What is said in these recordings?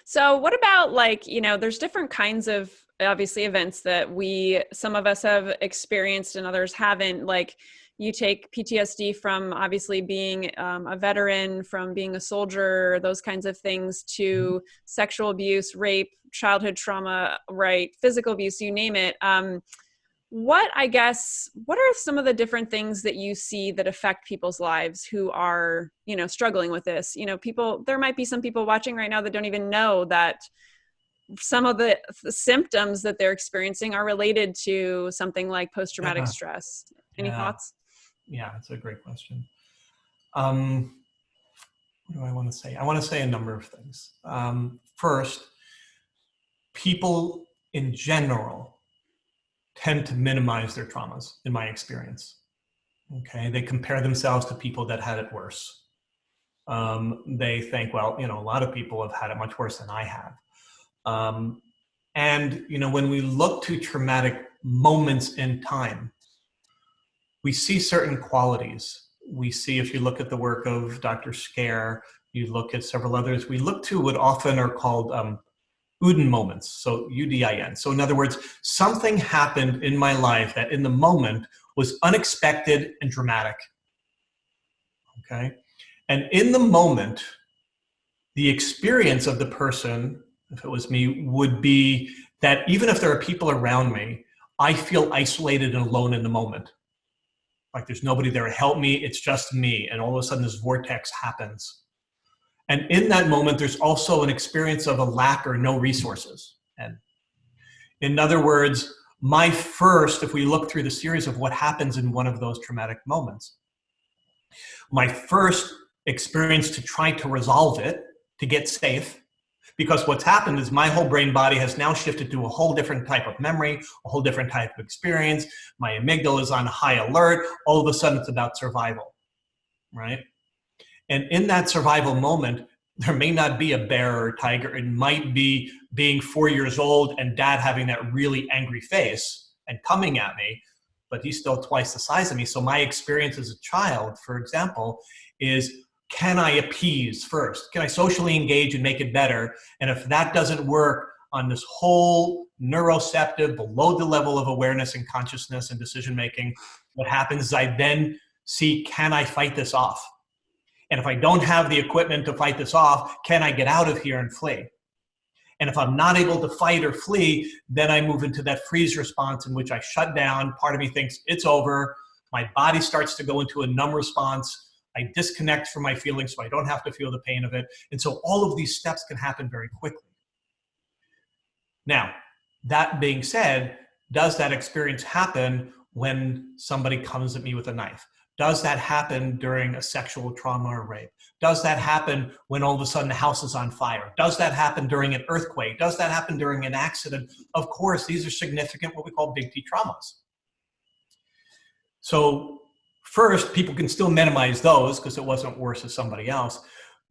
So what about like, there's different kinds of obviously events that some of us have experienced and others haven't. Like you take PTSD from obviously being a veteran, from being a soldier, those kinds of things, to sexual abuse, rape, childhood trauma, right? Physical abuse, you name it. What are some of the different things that you see that affect people's lives who are, struggling with this? There might be some people watching right now that don't even know that some of the symptoms that they're experiencing are related to something like post-traumatic stress. Any thoughts? Yeah, that's a great question. What do I want to say? I want to say a number of things. First, people in general tend to minimize their traumas, in my experience. Okay, they compare themselves to people that had it worse. They think, well, a lot of people have had it much worse than I have. And when we look to traumatic moments in time, we see certain qualities. We see, if you look at the work of Dr. Scare, you look at several others, we look to what often are called Udin moments, so UDIN. So in other words, something happened in my life that in the moment was unexpected and dramatic, okay? And in the moment, the experience of the person, if it was me, would be that even if there are people around me, I feel isolated and alone in the moment. Like there's nobody there to help me, it's just me, and all of a sudden this vortex happens. And in that moment, there's also an experience of a lack or no resources. And in other words, if we look through the series of what happens in one of those traumatic moments, my first experience to try to resolve it, to get safe, because what's happened is my whole brain body has now shifted to a whole different type of memory, a whole different type of experience. My amygdala is on high alert. All of a sudden, it's about survival, right? And in that survival moment, there may not be a bear or a tiger. It might be being 4 years old and dad having that really angry face and coming at me, but he's still twice the size of me. So my experience as a child, for example, is, can I appease first? Can I socially engage and make it better? And if that doesn't work on this whole neuroceptive, below the level of awareness and consciousness and decision-making, what happens is I then see, can I fight this off? And if I don't have the equipment to fight this off, can I get out of here and flee? And if I'm not able to fight or flee, then I move into that freeze response in which I shut down. Part of me thinks it's over. My body starts to go into a numb response. I disconnect from my feelings so I don't have to feel the pain of it. And so all of these steps can happen very quickly. Now, that being said, does that experience happen when somebody comes at me with a knife? Does that happen during a sexual trauma or rape? Does that happen when all of a sudden the house is on fire? Does that happen during an earthquake? Does that happen during an accident? Of course, these are significant, what we call big T traumas. So first, people can still minimize those because it wasn't worse as somebody else.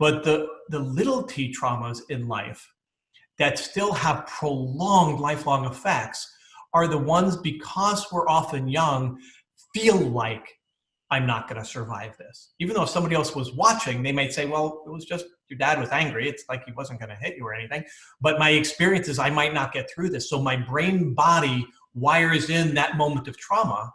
But the little T traumas in life that still have prolonged lifelong effects are the ones, because we're often young, feel like I'm not going to survive this. Even though if somebody else was watching, they might say, well, it was just your dad was angry. It's like he wasn't going to hit you or anything. But my experience is I might not get through this. So my brain body wires in that moment of trauma,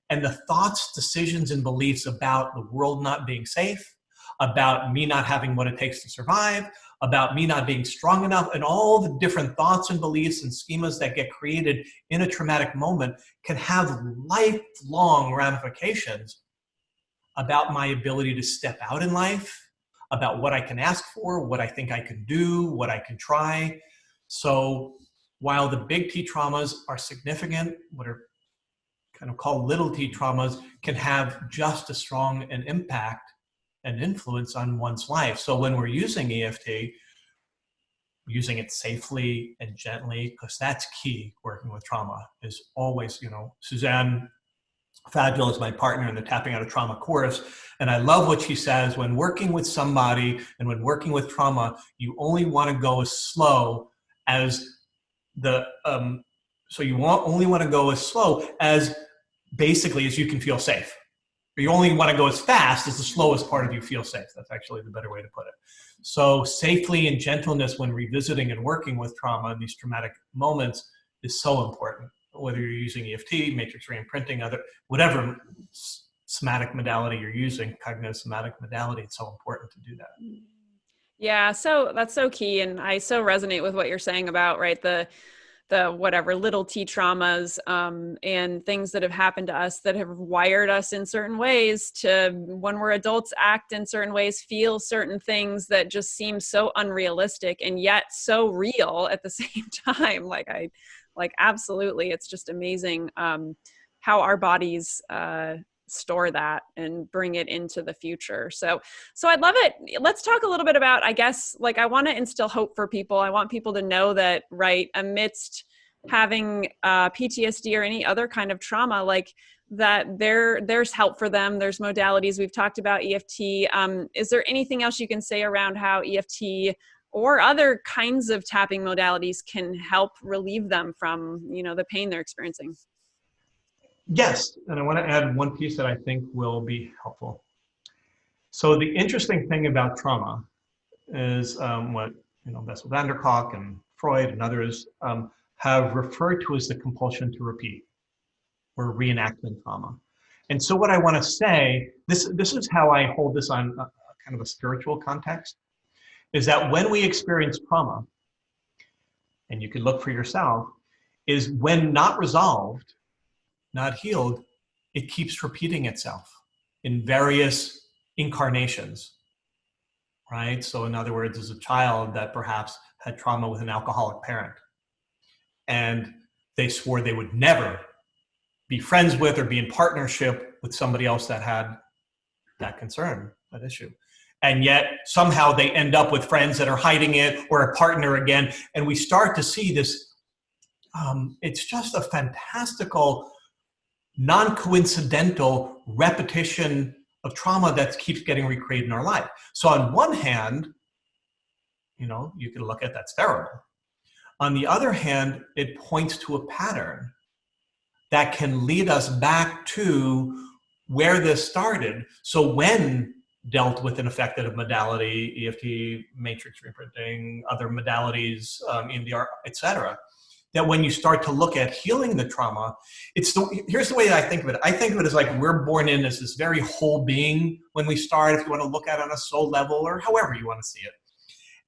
and the thoughts, decisions, and beliefs about the world not being safe, about me not having what it takes to survive, about me not being strong enough, and all the different thoughts and beliefs and schemas that get created in a traumatic moment can have lifelong ramifications about my ability to step out in life, about what I can ask for, what I think I can do, what I can try. So while the big T traumas are significant, what are kind of called little T traumas can have just as strong an impact and influence on one's life. So when we're using EFT, using it safely and gently, because that's key working with trauma, is always, Suzanne Fadgel is my partner in the Tapping Out of Trauma course. And I love what she says, when working with somebody and when working with trauma, you only want to go as slow as only want to go as slow as basically as you can feel safe. Or you only want to go as fast as the slowest part of you feels safe. That's actually the better way to put it. So safely and gentleness when revisiting and working with trauma in these traumatic moments is so important. Whether you're using EFT, matrix reimprinting, whatever somatic modality you're using, cognitive somatic modality, it's so important to do that. Yeah, so that's so key. And I so resonate with what you're saying about, right, the whatever little t traumas and things that have happened to us that have wired us in certain ways to, when we're adults, act in certain ways, feel certain things that just seem so unrealistic and yet so real at the same time. Absolutely, it's just amazing how our bodies store that and bring it into the future. So I'd love it. Let's talk a little bit about, I guess, I want to instill hope for people. I want people to know that, right, amidst having PTSD or any other kind of trauma, that there's help for them. There's modalities. We've talked about EFT. Is there anything else you can say around how EFT or other kinds of tapping modalities can help relieve them from, the pain they're experiencing? Yes, and I want to add one piece that I think will be helpful. So the interesting thing about trauma is what Bessel van der Kolk and Freud and others have referred to as the compulsion to repeat, or reenactment trauma. And so what I want to say, this is how I hold this on kind of a spiritual context, is that when we experience trauma, and you can look for yourself, is when not resolved, not healed, it keeps repeating itself in various incarnations, right? So in other words, as a child that perhaps had trauma with an alcoholic parent, and they swore they would never be friends with or be in partnership with somebody else that had that concern, that issue. And yet somehow they end up with friends that are hiding it, or a partner again. And we start to see this, it's just a fantastical, non-coincidental repetition of trauma that keeps getting recreated in our life. So on one hand, you can look at that's terrible. On the other hand, it points to a pattern that can lead us back to where this started. So when dealt with an effective modality, EFT, matrix reprinting, other modalities, EMDR, etc., that when you start to look at healing the trauma, here's the way that I think of it. I think of it as we're born in as this very whole being when we start, if you want to look at it on a soul level or however you want to see it.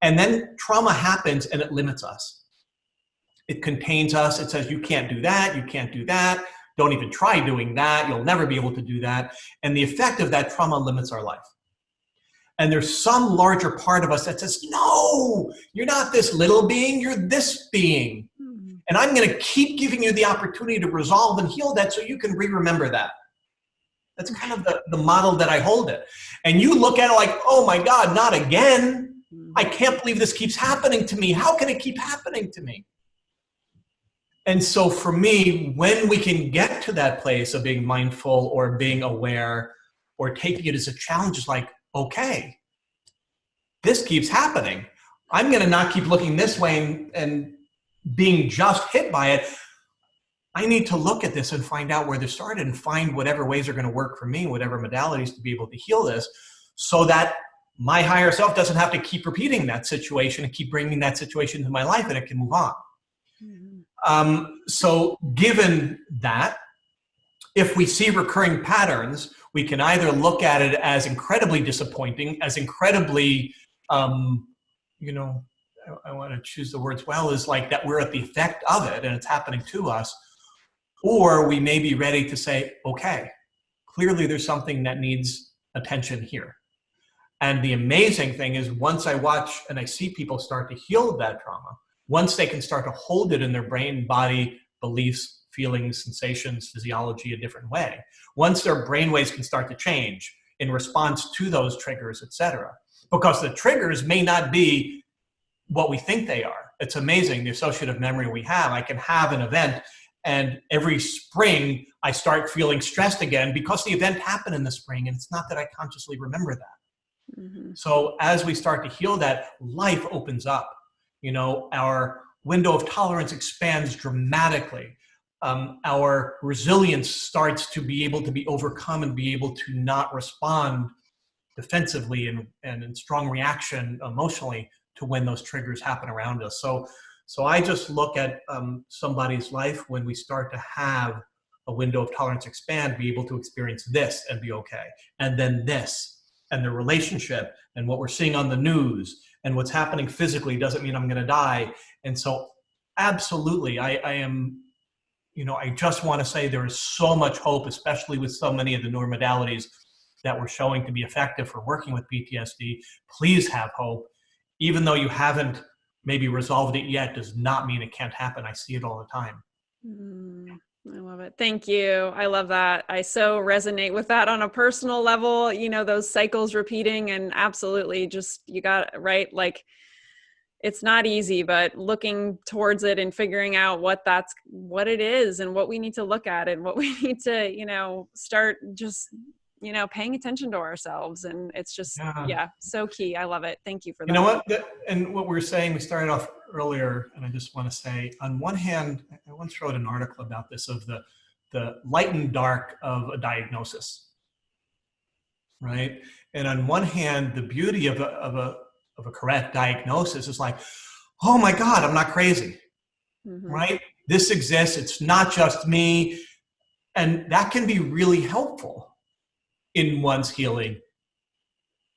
And then trauma happens and it limits us. It contains us. It says, you can't do that. You can't do that. Don't even try doing that. You'll never be able to do that. And the effect of that trauma limits our life. And there's some larger part of us that says, no, you're not this little being, you're this being. And I'm going to keep giving you the opportunity to resolve and heal that so you can remember that. That's kind of the model that I hold it. And you look at it oh my God, not again. I can't believe this keeps happening to me. How can it keep happening to me? And so for me, when we can get to that place of being mindful or being aware or taking it as a challenge, it's okay, this keeps happening. I'm going to not keep looking this way and being just hit by it. I need to look at this and find out where this started and find whatever ways are going to work for me, whatever modalities to be able to heal this, so that my higher self doesn't have to keep repeating that situation and keep bringing that situation into my life, and it can move on. So given that, if we see recurring patterns, we can either look at it as incredibly disappointing, as incredibly, I want to choose the words well, is that we're at the effect of it and it's happening to us. Or we may be ready to say, okay, clearly there's something that needs attention here. And the amazing thing is, once I watch and I see people start to heal that trauma, once they can start to hold it in their brain, body, beliefs, feelings, sensations, physiology a different way, once their brainwaves can start to change in response to those triggers, etc. Because the triggers may not be what we think they are. It's amazing, the associative memory we have. I can have an event and every spring I start feeling stressed again because the event happened in the spring, and it's not that I consciously remember that. Mm-hmm. So as we start to heal that, life opens up. Our window of tolerance expands dramatically. Our resilience starts to be able to be overcome and be able to not respond defensively and in strong reaction emotionally to when those triggers happen around us. So I just look at somebody's life when we start to have a window of tolerance expand, be able to experience this and be okay. And then this, and the relationship, and what we're seeing on the news, and what's happening physically doesn't mean I'm going to die. And so absolutely, I am, I just want to say there is so much hope, especially with so many of the newer modalities that we're showing to be effective for working with PTSD. Please have hope. Even though you haven't maybe resolved it yet, does not mean it can't happen. I see it all the time. I love it. Thank you. I love that. I so resonate with that on a personal level, those cycles repeating, and absolutely just, you got it right. Like, it's not easy, but looking towards it and figuring out what it is and what we need to look at and what we need to, start just, paying attention to ourselves. And it's just, so key. I love it. Thank you for that. You know what? And what we were saying, we started off earlier, and I just want to say, on one hand, I once wrote an article about this, of the light and dark of a diagnosis, right? And on one hand, the beauty of a correct diagnosis is like, oh my God, I'm not crazy, right? This exists. It's not just me. And that can be really helpful in one's healing.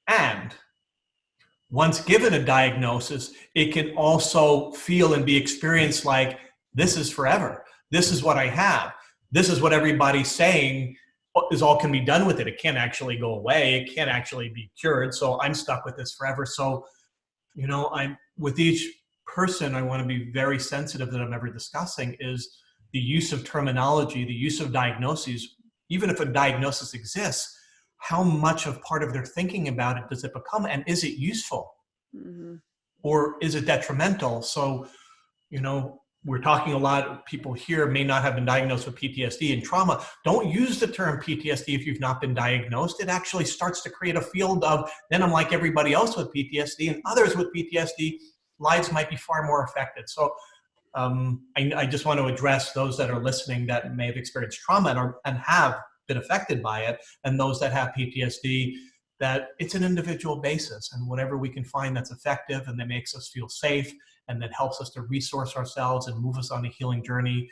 And once given a diagnosis, it can also feel and be experienced like, this is forever. This is what I have. This is what everybody's saying is all can be done with it. It can't actually go away. It can't actually be cured. So I'm stuck with this forever. So, I'm with each person, I want to be very sensitive that I'm ever discussing is the use of terminology, the use of diagnoses. Even if a diagnosis exists, how much of part of their thinking about it does it become? And is it useful? Or is it detrimental? So, we're talking a lot, people here may not have been diagnosed with PTSD and trauma. Don't use the term PTSD if you've not been diagnosed. It actually starts to create a field of, then I'm like everybody else with PTSD, and others with PTSD, lives might be far more affected. So I just want to address those that are listening that may have experienced trauma and have been affected by it, and those that have PTSD, that it's an individual basis, and whatever we can find that's effective and that makes us feel safe and that helps us to resource ourselves and move us on a healing journey,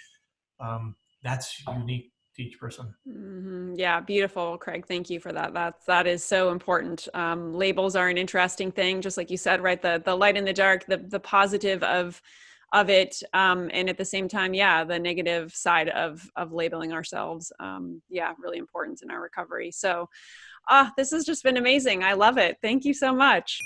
that's unique to each person. Yeah, beautiful, Craig. Thank you for that. That is so important. Labels are an interesting thing, just like you said, right? The light and the dark, the positive of it, and at the same time, the negative side of labeling ourselves. Really important in our recovery. So, this has just been amazing. I love it. Thank you so much.